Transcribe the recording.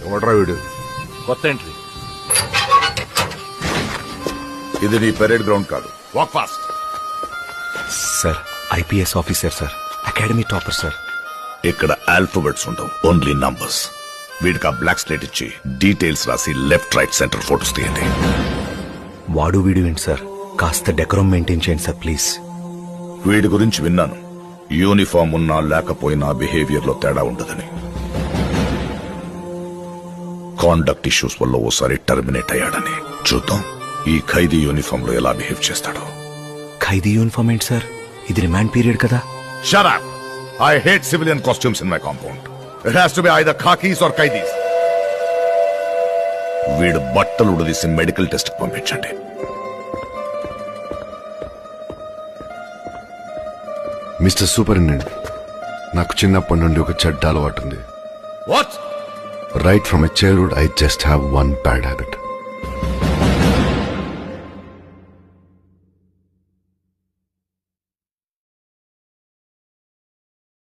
ఎవడ్రా వీడు? కొత్త ఎంట్రీ. ఇది నీ పెరేడ్ గ్రౌండ్ కాదు. Walk fast. Sir IPS officer sir, academy topper sir. ఇక్కడ ఆల్ఫాబెట్స్ ఉండవు, ఓన్లీ నంబర్స్. వీడికి ఆ బ్లాక్ స్లేట్ ఇచ్చి డీటెయిల్స్ రాసి లెఫ్ట్ రైట్ సెంటర్ ఫోటోస్ తీయండి. వాడు వీడు ఏంటి సార్, కాస్త డెకరం మెయింటైన్ చేయండి సార్ ప్లీజ్. వీడి గురించి విన్నాను, యూనిఫామ్ ఉన్నా లేకపోయినా బిహేవియర్ లో తేడా ఉండదని. కాండక్ట్ ఇష్యూస్ వల్ల ఓసారి టర్మినేట్ అయ్యాడని. చూద్దాం ఈ ఖైదీ యూనిఫామ్ లో ఎలా బిహేవ్ చేస్తాడో. ఖైదీ యూనిఫామ్ ఏంటి సార్, ఇది రిమాండ్ పీరియడ్ కదా. Shut up! I hate civilian costumes in my compound. It has to be either khakis or kaidis. వీడు బట్టలు ఉడదీసి మెడికల్ టెస్ట్ పంపించండి. మిస్టర్ సూపరింటెండెంట్, నాకు చిన్నప్పటి నుండి ఒక చెడ్డ అలవాటు ఉంది. What? Right from my childhood, I just have one bad habit.